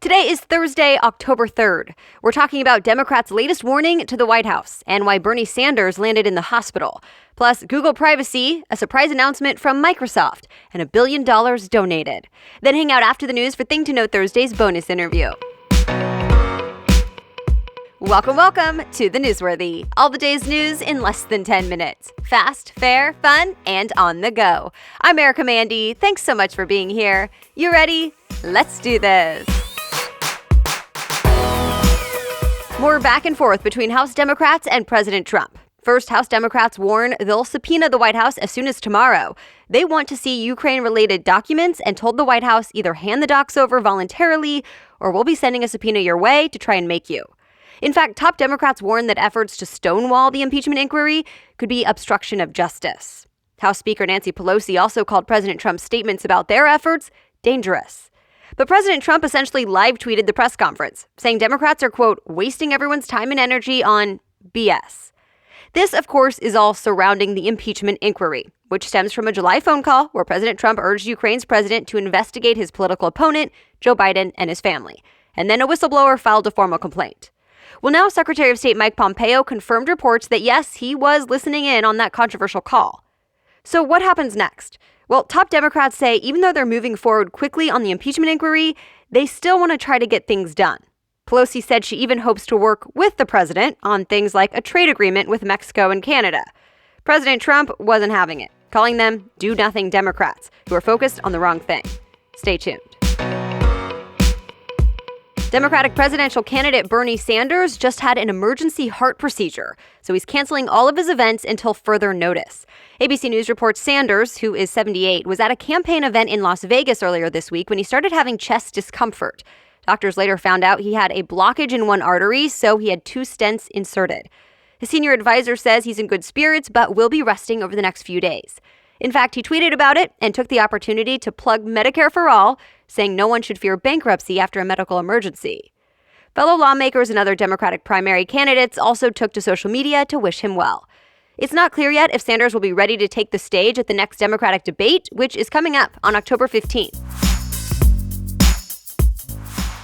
Today is Thursday, October 3rd. We're talking about Democrats' latest warning to the White House and why Bernie Sanders landed in the hospital. Plus, Google privacy, a surprise announcement from Microsoft, and $1 billion donated. Then hang out after the news for Thing to Know Thursday's bonus interview. Welcome to the NewsWorthy. All the day's news in less than 10 minutes. Fast, fair, fun, and on the go. I'm Erica Mandy. Thanks so much for being here. You ready? Let's do this. More back and forth between House Democrats and President Trump. First, House Democrats warn they'll subpoena the White House as soon as tomorrow. They want to see Ukraine-related documents and told the White House either hand the docs over voluntarily or we'll be sending a subpoena your way to try and make you. In fact, top Democrats warn that efforts to stonewall the impeachment inquiry could be obstruction of justice. House Speaker Nancy Pelosi also called President Trump's statements about their efforts dangerous. But President Trump essentially live-tweeted the press conference, saying Democrats are, quote, wasting everyone's time and energy on BS. This, of course, is all surrounding the impeachment inquiry, which stems from a July phone call where President Trump urged Ukraine's president to investigate his political opponent, Joe Biden, and his family. And then a whistleblower filed a formal complaint. Well, now Secretary of State Mike Pompeo confirmed reports that, yes, he was listening in on that controversial call. So what happens next? Well, top Democrats say even though they're moving forward quickly on the impeachment inquiry, they still want to try to get things done. Pelosi said she even hopes to work with the president on things like a trade agreement with Mexico and Canada. President Trump wasn't having it, calling them do-nothing Democrats who are focused on the wrong thing. Stay tuned. Democratic presidential candidate Bernie Sanders just had an emergency heart procedure, so he's canceling all of his events until further notice. ABC News reports Sanders, who is 78, was at a campaign event in Las Vegas earlier this week when he started having chest discomfort. Doctors later found out he had a blockage in one artery, so he had 2 stents inserted. His senior advisor says he's in good spirits, but will be resting over the next few days. In fact, he tweeted about it and took the opportunity to plug Medicare for All, saying no one should fear bankruptcy after a medical emergency. Fellow lawmakers and other Democratic primary candidates also took to social media to wish him well. It's not clear yet if Sanders will be ready to take the stage at the next Democratic debate, which is coming up on October 15th.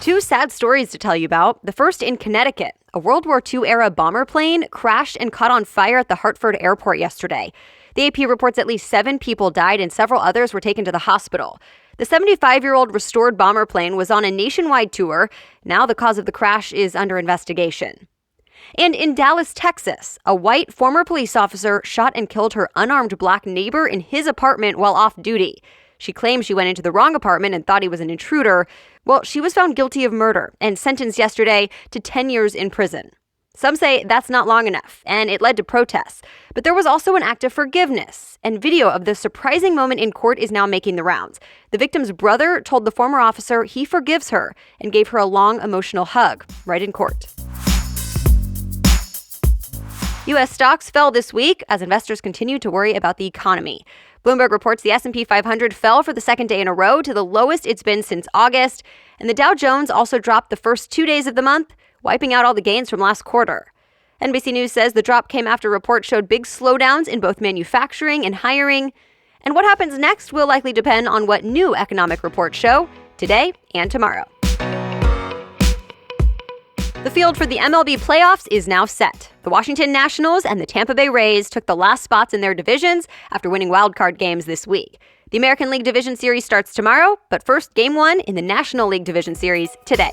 2 sad stories to tell you about. The first in Connecticut. A World War II-era bomber plane crashed and caught on fire at the Hartford airport yesterday. The AP reports at least 7 people died and several others were taken to the hospital. The 75-year-old restored bomber plane was on a nationwide tour. Now the cause of the crash is under investigation. And in Dallas, Texas, a white former police officer shot and killed her unarmed black neighbor in his apartment while off duty. She claims she went into the wrong apartment and thought he was an intruder. Well, she was found guilty of murder and sentenced yesterday to 10 years in prison. Some say that's not long enough, and it led to protests. But there was also an act of forgiveness, and video of this surprising moment in court is now making the rounds. The victim's brother told the former officer he forgives her and gave her a long, emotional hug right in court. U.S. stocks fell this week as investors continue to worry about the economy. Bloomberg reports the S&P 500 fell for the second day in a row to the lowest it's been since August, and the Dow Jones also dropped the first 2 days of the month, wiping out all the gains from last quarter. NBC News says the drop came after reports showed big slowdowns in both manufacturing and hiring. And what happens next will likely depend on what new economic reports show today and tomorrow. The field for the MLB Playoffs is now set. The Washington Nationals and the Tampa Bay Rays took the last spots in their divisions after winning wildcard games this week. The American League Division Series starts tomorrow, but first, Game 1 in the National League Division Series today.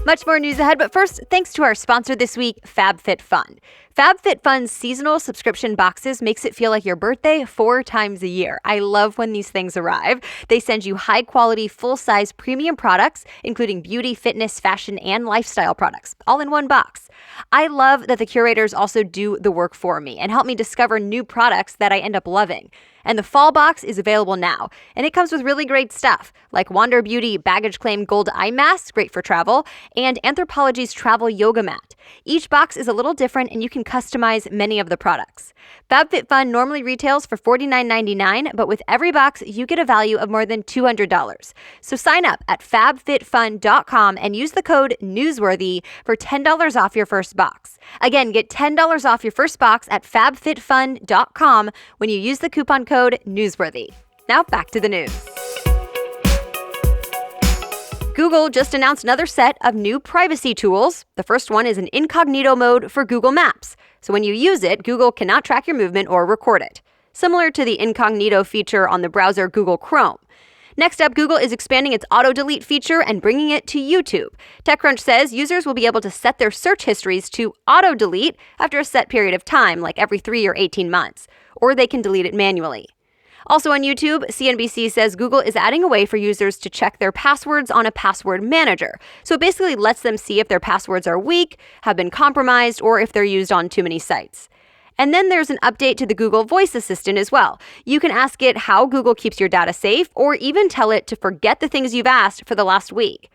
Much more news ahead, but first, thanks to our sponsor this week, FabFitFun. FabFitFun's seasonal subscription boxes makes it feel like your birthday 4 times a year. I love when these things arrive. They send you high-quality, full-size premium products, including beauty, fitness, fashion, and lifestyle products, all in one box. I love that the curators also do the work for me and help me discover new products that I end up loving. And the fall box is available now, and it comes with really great stuff, like Wander Beauty Baggage Claim Gold Eye Mask, great for travel, and Anthropologie's Travel Yoga Mat. Each box is a little different, and you can customize many of the products. FabFitFun normally retails for $49.99, but with every box, you get a value of more than $200. So sign up at FabFitFun.com and use the code NewsWorthy for $10 off your first box. Again, get $10 off your first box at FabFitFun.com when you use the coupon code NewsWorthy. Now back to the news. Google just announced another set of new privacy tools. The first one is an incognito mode for Google Maps. So when you use it, Google cannot track your movement or record it, similar to the incognito feature on the browser Google Chrome. Next up, Google is expanding its auto-delete feature and bringing it to YouTube. TechCrunch says users will be able to set their search histories to auto-delete after a set period of time, like every 3 or 18 months, or they can delete it manually. Also on YouTube, CNBC says Google is adding a way for users to check their passwords on a password manager. So it basically lets them see if their passwords are weak, have been compromised, or if they're used on too many sites. And then there's an update to the Google Voice Assistant as well. You can ask it how Google keeps your data safe, or even tell it to forget the things you've asked for the last week.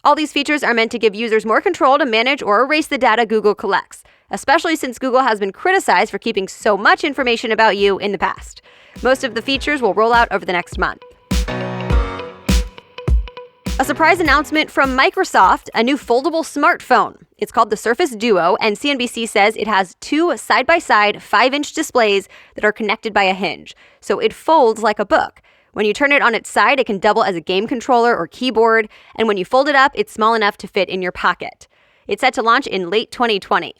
All these features are meant to give users more control to manage or erase the data Google collects, especially since Google has been criticized for keeping so much information about you in the past. Most of the features will roll out over the next month. A surprise announcement from Microsoft, a new foldable smartphone. It's called the Surface Duo, and CNBC says it has 2 side-by-side 5-inch displays that are connected by a hinge. So it folds like a book. When you turn it on its side, it can double as a game controller or keyboard, and when you fold it up, it's small enough to fit in your pocket. It's set to launch in late 2020.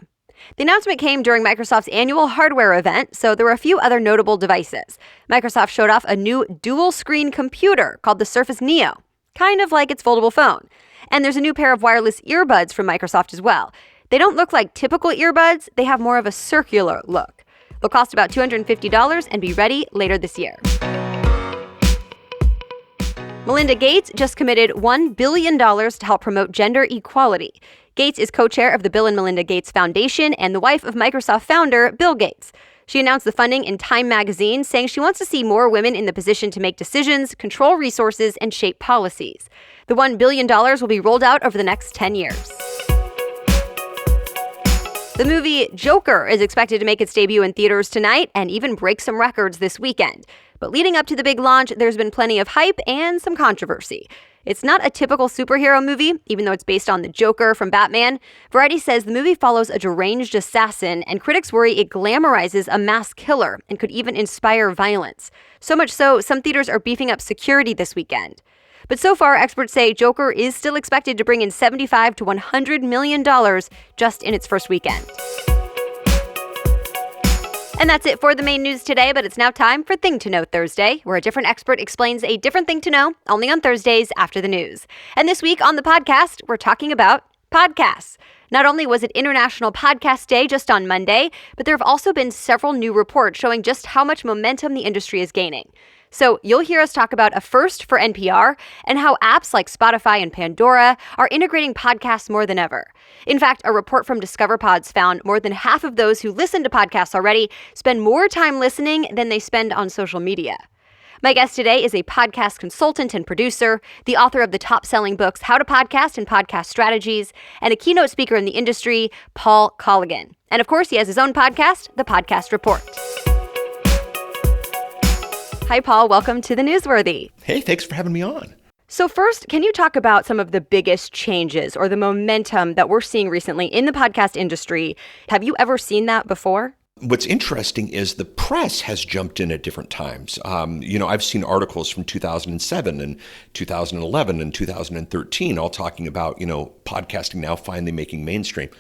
The announcement came during Microsoft's annual hardware event, so there were a few other notable devices. Microsoft showed off a new dual-screen computer called the Surface Neo, kind of like its foldable phone. And there's a new pair of wireless earbuds from Microsoft as well. They don't look like typical earbuds, they have more of a circular look. They'll cost about $250 and be ready later this year. Melinda Gates just committed $1 billion to help promote gender equality. Gates is co-chair of the Bill and Melinda Gates Foundation and the wife of Microsoft founder Bill Gates. She announced the funding in Time magazine, saying she wants to see more women in the position to make decisions, control resources, and shape policies. The $1 billion will be rolled out over the next 10 years. The movie Joker is expected to make its debut in theaters tonight and even break some records this weekend. But leading up to the big launch, there's been plenty of hype and some controversy. It's not a typical superhero movie, even though it's based on the Joker from Batman. Variety says the movie follows a deranged assassin, and critics worry it glamorizes a mass killer and could even inspire violence. So much so, some theaters are beefing up security this weekend. But so far, experts say Joker is still expected to bring in $75 to $100 million just in its first weekend. And that's it for the main news today, but it's now time for Thing to Know Thursday, where a different expert explains a different thing to know, only on Thursdays after the news. And this week on the podcast, we're talking about podcasts. Not only was it International Podcast Day just on Monday, but there have also been several new reports showing just how much momentum the industry is gaining. So you'll hear us talk about a first for NPR and how apps like Spotify and Pandora are integrating podcasts more than ever. In fact, a report from DiscoverPods found more than half of those who listen to podcasts already spend more time listening than they spend on social media. My guest today is a podcast consultant and producer, the author of the top-selling books How to Podcast and Podcast Strategies, and a keynote speaker in the industry, Paul Colligan. And of course, he has his own podcast, The Podcast Report. Hi, Paul. Welcome to the Newsworthy. Hey, thanks for having me on. So first, can you talk about some of the biggest changes or the momentum that we're seeing recently in the podcast industry? Have you ever seen that before? What's interesting is the press has jumped in at different times. I've seen articles from 2007 and 2011 and 2013 all talking about, podcasting now finally making mainstream.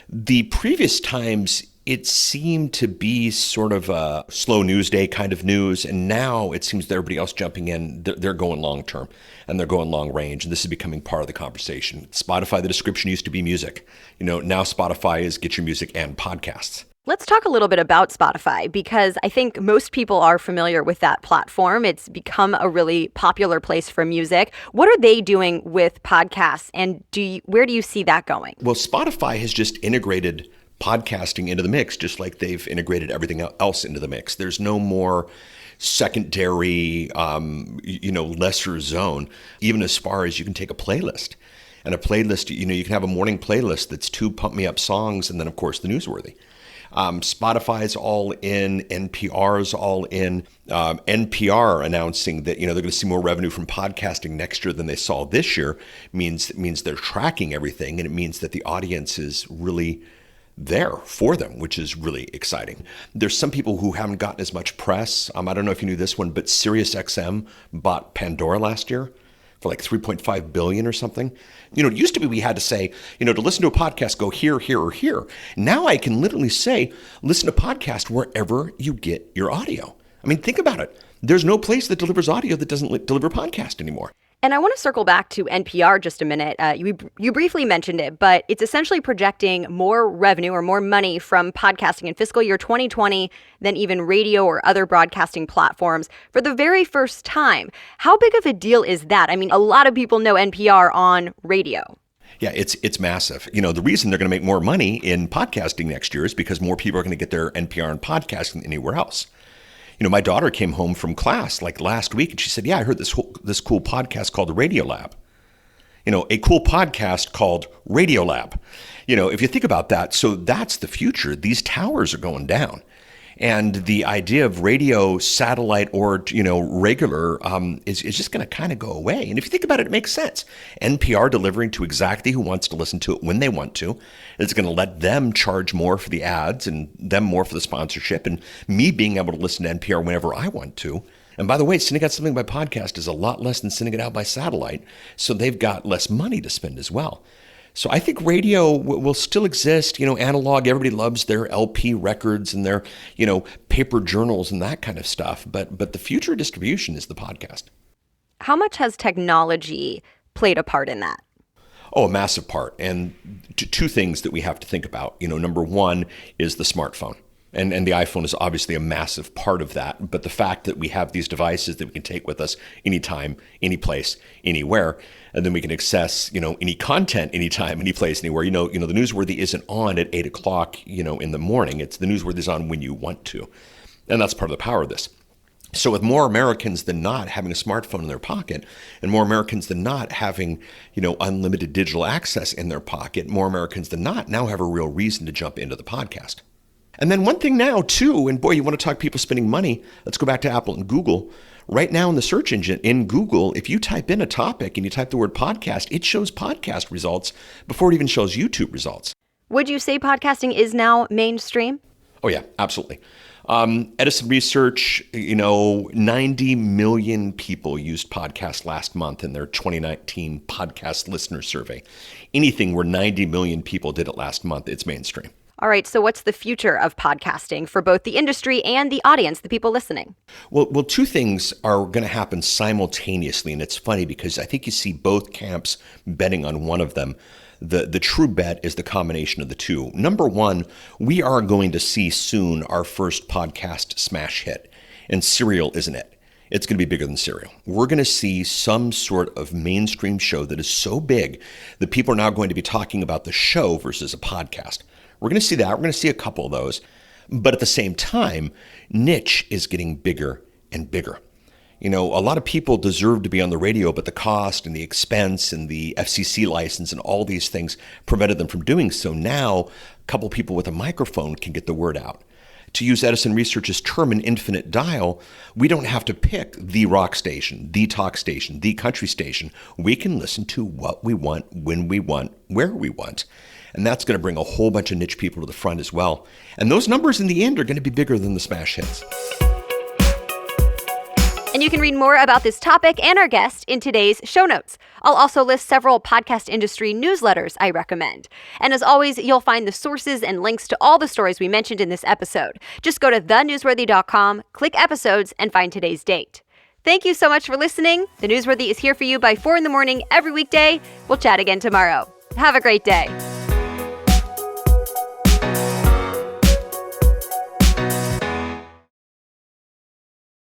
The previous times, it seemed to be sort of a slow news day kind of news. And now it seems that everybody else jumping in, they're going long term and they're going long range. And this is becoming part of the conversation. Spotify, the description used to be music. Now Spotify is get your music and podcasts. Let's talk a little bit about Spotify, because I think most people are familiar with that platform. It's become a really popular place for music. What are they doing with podcasts, and where do you see that going? Well, Spotify has just integrated podcasting into the mix, just like they've integrated everything else into the mix. There's no more secondary, lesser zone, even as far as you can take a playlist. And a playlist, you can have a morning playlist that's 2 pump me up songs, and then, of course, the Newsworthy. Spotify's all in, NPR's all in. NPR announcing that they're going to see more revenue from podcasting next year than they saw this year means they're tracking everything, and it means that the audience is really there for them, which is really exciting. There's some people who haven't gotten as much press. I don't know if you knew this one, but SiriusXM bought Pandora last year, for like 3.5 billion or something. It used to be we had to say, to listen to a podcast, go here, here, or here. Now I can literally say, listen to podcast wherever you get your audio. I mean, think about it. There's no place that delivers audio that doesn't deliver podcast anymore. And I want to circle back to NPR just a minute. You briefly mentioned it, but it's essentially projecting more revenue or more money from podcasting in fiscal year 2020 than even radio or other broadcasting platforms for the very first time. How big of a deal is that? I mean, a lot of people know NPR on radio. Yeah, it's massive. The reason they're going to make more money in podcasting next year is because more people are going to get their NPR and podcasting than anywhere else. My daughter came home from class like last week and she said, yeah, I heard this cool podcast called the Radio Lab. A cool podcast called Radio Lab. If you think about that, so that's the future. These towers are going down. And the idea of radio, satellite, or, regular is just going to kind of go away. And if you think about it, it makes sense. NPR delivering to exactly who wants to listen to it when they want to. It's going to let them charge more for the ads and them more for the sponsorship. And me being able to listen to NPR whenever I want to. And by the way, sending out something by podcast is a lot less than sending it out by satellite. So they've got less money to spend as well. So I think radio will still exist, analog. Everybody loves their LP records and their, paper journals and that kind of stuff. But the future of distribution is the podcast. How much has technology played a part in that? Oh, a massive part. And two things that we have to think about. Number one is the smartphone. And the iPhone is obviously a massive part of that. But the fact that we have these devices that we can take with us anytime, any place, anywhere, and then we can access, any content anytime, any place, anywhere. The NewsWorthy isn't on at 8 o'clock, in the morning. It's the NewsWorthy is on when you want to. And that's part of the power of this. So with more Americans than not having a smartphone in their pocket, and more Americans than not having, unlimited digital access in their pocket, more Americans than not now have a real reason to jump into the podcast. And then one thing now, too, and boy, you want to talk people spending money, let's go back to Apple and Google. Right now in the search engine in Google, if you type in a topic and you type the word podcast, it shows podcast results before it even shows YouTube results. Would you say podcasting is now mainstream? Oh, yeah, absolutely. Edison Research, 90 million people used podcasts last month in their 2019 podcast listener survey. Anything where 90 million people did it last month, it's mainstream. All right, so what's the future of podcasting for both the industry and the audience, the people listening? Well, two things are going to happen simultaneously, and it's funny because I think you see both camps betting on one of them. The true bet is the combination of the two. Number one, we are going to see soon our first podcast smash hit, and Serial isn't it. It's going to be bigger than Serial. We're going to see some sort of mainstream show that is so big that people are now going to be talking about the show versus a podcast. We're going to see that. We're going to see a couple of those. But at the same time, niche is getting bigger and bigger. A lot of people deserve to be on the radio, but the cost and the expense and the FCC license and all these things prevented them from doing so. Now, a couple people with a microphone can get the word out. To use Edison Research's term, an infinite dial, we don't have to pick the rock station, the talk station, the country station. We can listen to what we want, when we want, where we want. And that's going to bring a whole bunch of niche people to the front as well. And those numbers in the end are going to be bigger than the smash hits. And you can read more about this topic and our guest in today's show notes. I'll also list several podcast industry newsletters I recommend. And as always, you'll find the sources and links to all the stories we mentioned in this episode. Just go to thenewsworthy.com, click episodes, and find today's date. Thank you so much for listening. The Newsworthy is here for you by 4 in the morning every weekday. We'll chat again tomorrow. Have a great day.